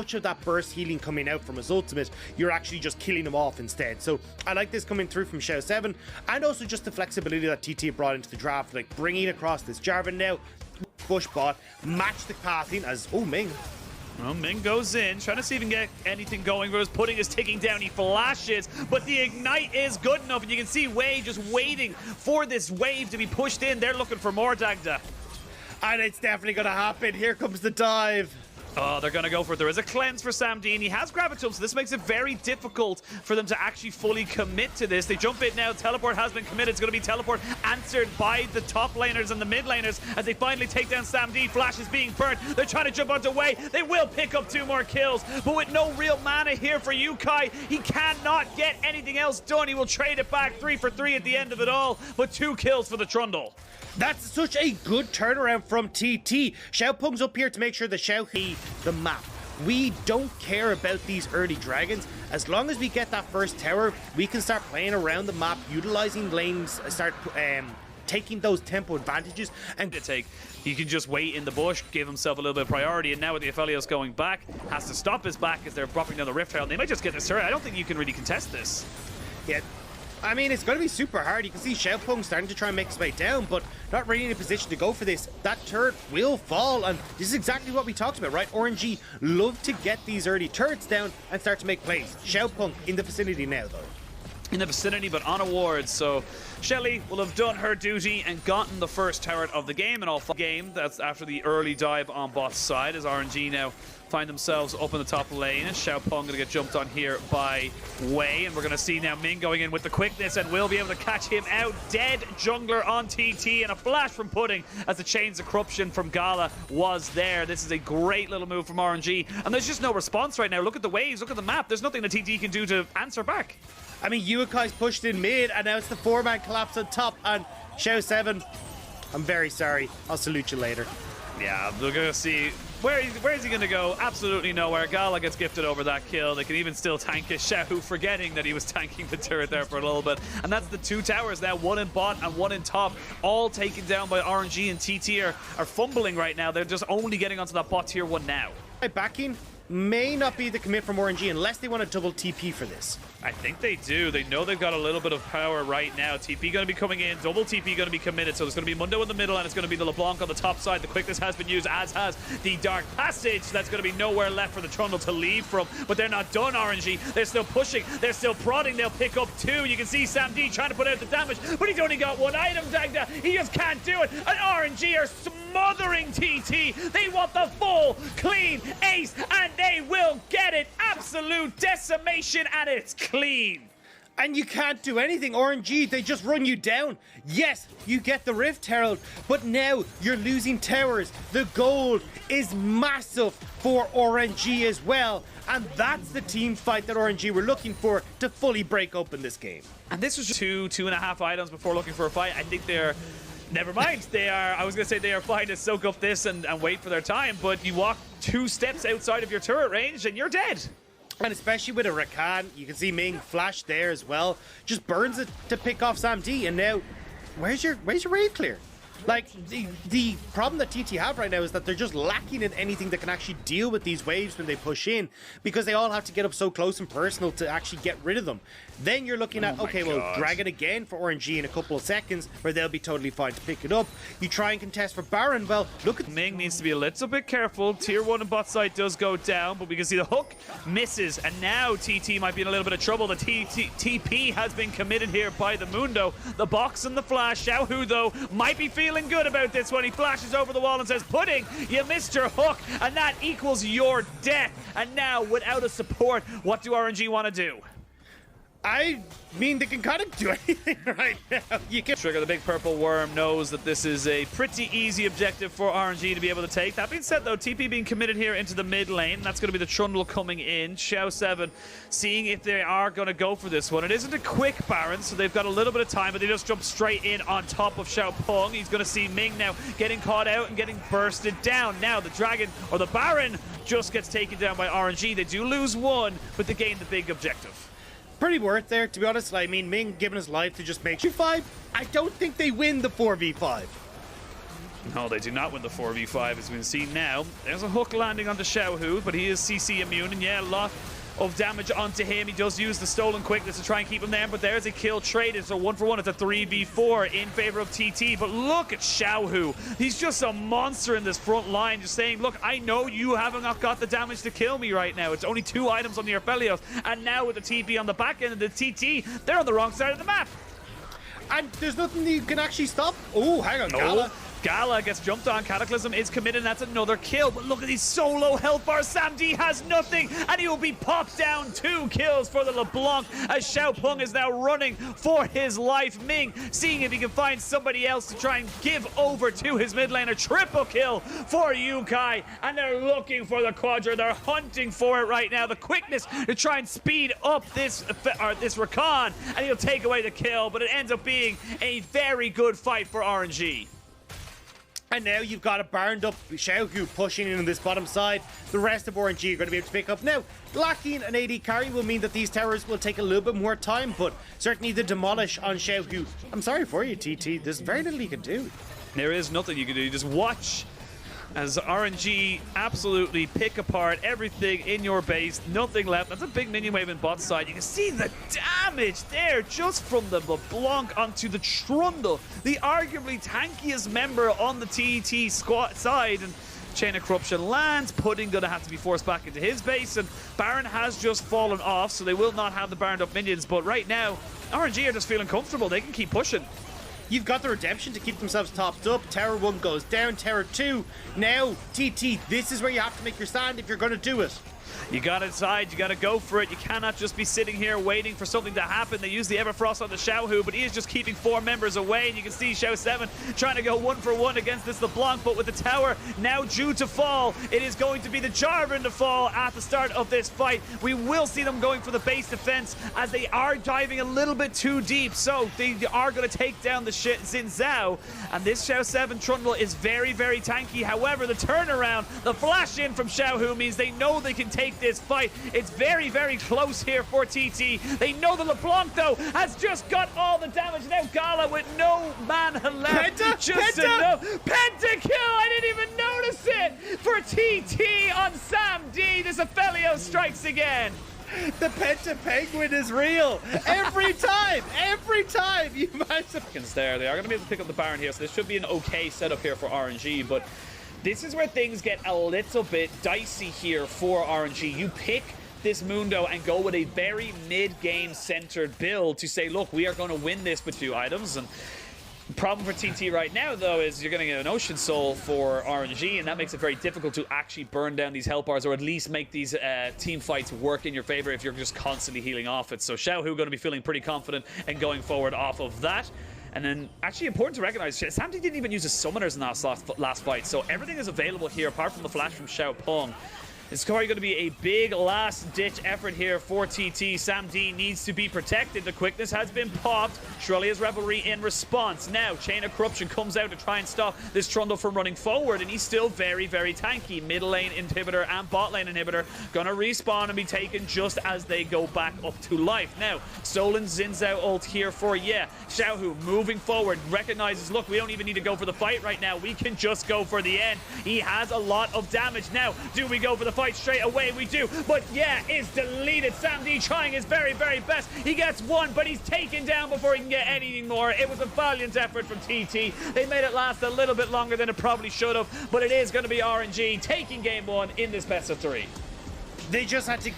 much of that burst healing coming out from his ultimate, you're actually just killing him off instead. So I like this coming through from Xiao7, and also just the flexibility that TT brought into the draft, like bringing across this Jarvan now, push bot, match the pathing as, oh, Ming. Well, Ming goes in, trying to see if he can get anything going. Rose pudding is ticking down, he flashes, but the ignite is good enough, and you can see Wave just waiting for this wave to be pushed in. They're looking for more Dagda. And it's definitely going to happen. Here comes the dive. Oh, they're going to go for it. There is a cleanse for Sam D, and he has Gravitum, so this makes it very difficult for them to actually fully commit to this. They jump in now. Teleport has been committed. It's going to be teleport answered by the top laners and the mid laners as they finally take down Sam D. Flash is being burnt. They're trying to jump onto Wei. They will pick up 2 more kills, but with no real mana here for Yukai, he cannot get anything else done. He will trade it back 3 for 3 at the end of it all, but 2 kills for the Trundle. That's such a good turnaround from TT. Xiaopeng's up here to make sure that Xiao the map. We don't care about these early dragons. As long as we get that first tower, we can start playing around the map, utilizing lanes, start taking those tempo advantages. And he can just wait in the bush, give himself a little bit of priority, and now with the Aphelios going back, has to stop his back as they're dropping down the Rift Herald. They might just get this turret. I don't think you can really contest this. Yeah. I mean, it's going to be super hard. You can see Xiaopeng starting to try and make his way down, but not really in a position to go for this. That turret will fall, and this is exactly what we talked about, right? RNG love to get these early turrets down and start to make plays. Xiaopeng in the vicinity now, though. In the vicinity, but on awards, so Shelly will have done her duty and gotten the first turret of the game, and all game. That's after the early dive on bot's side, as RNG now find themselves up in the top lane. Xiaopeng going to get jumped on here by Wei, and we're going to see now Ming going in with the quickness, and will be able to catch him out. Dead jungler on TT, and a flash from Pudding as the Chains of Corruption from Gala was there. This is a great little move from RNG, and there's just no response right now. Look at the waves, look at the map. There's nothing that TT can do to answer back. I mean, Yuikai's pushed in mid, and now it's the 4-man collapse on top, and Xiao7, I'm very sorry. I'll salute you later. Yeah, we're going to see where is he going to go? Absolutely nowhere. Gala gets gifted over that kill. They can even still tank his Xiao, forgetting that he was tanking the turret there for a little bit. And that's the 2 towers now, 1 in bot and 1 in top, all taken down by RNG, and TT are fumbling right now. They're just only getting onto that bot tier 1 now. Backing may not be the commit from RNG unless they want to double TP for this. I think they do. They know they've got a little bit of power right now. TP going to be coming in, double TP going to be committed, so there's going to be Mundo in the middle, and it's going to be the LeBlanc on the top side. The quickness has been used, as has the Dark Passage. That's going to be nowhere left for the Trundle to leave from, but they're not done, RNG. They're still pushing, they're still prodding. They'll pick up 2. You can see Sam D trying to put out the damage, but he's only got 1 item, Dagda. He just can't do it, and RNG are smothering TT. They want the full, clean ace, and they will get it. Absolute decimation, and it's clean. And you can't do anything, RNG. They just run you down. Yes, you get the Rift Herald, but now you're losing towers. The gold is massive for RNG as well, and that's the team fight that RNG were looking for to fully break open this game. And this was just 2.5 items before looking for a fight. I think they're... Never mind, they are, I was going to say they are fine to soak up this and wait for their time, but you walk 2 steps outside of your turret range and you're dead. And especially with a Rakan, you can see Ming flash there as well. Just burns it to pick off Sam D, and now, where's your raid clear? Like, the problem that TT have right now is that they're just lacking in anything that can actually deal with these waves when they push in, because they all have to get up so close and personal to actually get rid of them. Then you're looking at, okay, well, drag it again for RNG in a couple of seconds, where they'll be totally fine to pick it up. You try and contest for Baron, well, look at... Ming needs to be a little bit careful. Tier 1 and bot side does go down, but we can see the hook misses, and now TT might be in a little bit of trouble. The TP has been committed here by the Mundo. The box and the flash. Xiaohu, though, might be feeling good about this when he flashes over the wall and says, Pudding, you missed your hook, and that equals your death. And now, without a support, what do RNG want to do? I mean, they can kind of do anything right now. You can Trigger, the big purple worm, knows that this is a pretty easy objective for RNG to be able to take. That being said, though, TP being committed here into the mid lane. That's going to be the Trundle coming in. Xiao7 seeing if they are going to go for this one. It isn't a quick Baron, so they've got a little bit of time, but they just jump straight in on top of Xiaopeng. He's going to see Ming now getting caught out and getting bursted down. Now the Dragon, or the Baron, just gets taken down by RNG. They do lose 1, but they gain the big objective. pretty worth there, to be honest. I mean, Ming giving his life to just make 2-5. I don't think they win the 4v5. No, they do not win the 4v5, as we've seen now. There's a hook landing onto Xiaohu, but he is CC immune, and yeah, a lot of damage onto him. He does use the stolen quickness to try and keep him there, but there's a kill traded, so 1-for-1. It's a 3v4 in favor of TT, but look at Xiaohu. He's just a monster in this front line, just saying, look, I know you haven't got the damage to kill me right now. It's only 2 items on the Aphelios, and now with the TP on the back end of the TT, they're on the wrong side of the map. And there's nothing you can actually stop. Oh, hang on, Gala. Gala gets jumped on. Cataclysm is committed, and that's another kill. But look at these solo health bars. Sam D has nothing, and he will be popped down. 2 kills for the LeBlanc as Xiaopeng is now running for his life. Ming seeing if he can find somebody else to try and give over to his mid laner. Triple kill for Yukai, and they're looking for the Quadra. They're hunting for it right now. The quickness to try and speed up this Rakan, and he'll take away the kill, but it ends up being a very good fight for RNG. And now you've got a burned up Xiaohu pushing in on this bottom side. The rest of RNG are going to be able to pick up. Now, lacking an AD carry will mean that these towers will take a little bit more time, but certainly the demolish on Xiaohu. I'm sorry for you, TT. There's very little you can do. There is nothing you can do. You just watch as RNG absolutely pick apart everything in your base. Nothing left. That's a big minion wave in bot side. You can see the damage there just from the LeBlanc onto the Trundle, the arguably tankiest member on the TET squad side. And Chain of Corruption lands. Pudding gonna have to be forced back into his base, and Baron has just fallen off, so they will not have the Baroned up minions. But right now, RNG are just feeling comfortable. They can keep pushing. You've got the redemption to keep themselves topped up. Tower 1 goes down, Tower 2. Now, TT, this is where you have to make your stand if you're going to do it. You got inside, you got to go for it. You cannot just be sitting here waiting for something to happen. They use the Everfrost on the Xiaohu, but he is just keeping 4 members away. And you can see Xiao 7 trying to go 1-for-1 against this LeBlanc, but with the tower now due to fall, it is going to be the Jarvan to fall at the start of this fight. We will see them going for the base defense as they are diving a little bit too deep. So they are going to take down the Xin Zhao. And this Xiao 7 Trundle is very, very tanky. However, the turnaround, the flash in from Xiaohu means they know they can take this fight. It's very, very close here for TT. They know the LeBlanc, though, has just got all the damage. Now Gala with no mana left. Penta kill! I didn't even notice it for TT on Sam D. This Aphelios strikes again. The Penta Penguin is real. Every time you manage to... There, they are going to be able to pick up the Baron here, so this should be an okay setup here for RNG, but this is where things get a little bit dicey here for RNG. You pick this Mundo and go with a very mid-game centered build to say, look, we are going to win this with 2 items. And the problem for TT right now, though, is you're going to get an Ocean Soul for RNG, and that makes it very difficult to actually burn down these health bars, or at least make these team fights work in your favor if you're just constantly healing off it. So Xiaohu going to be feeling pretty confident and going forward off of that. And then, actually important to recognize, Sam D didn't even use his summoners in that last fight, so everything is available here apart from the flash from Xiaopeng. It's probably going to be a big last-ditch effort here for TT. Sam D needs to be protected. The quickness has been popped. Shrelia's Revelry in response. Now, Chain of Corruption comes out to try and stop this Trundle from running forward, and he's still very, very tanky. Middle lane inhibitor and bot lane inhibitor gonna respawn and be taken just as they go back up to life. Now, stolen Xin Zhao ult here for Xiaohu moving forward, recognizes, look, we don't even need to go for the fight right now. We can just go for the end. He has a lot of damage. Now, do we go for the fight straight away? We do, but it's deleted. Sam D trying his very, very best. He gets 1, but he's taken down before he can get anything more. It was a valiant effort from TT. They made it last a little bit longer than it probably should have, but it is going to be RNG taking game 1 in this best of 3. They just had to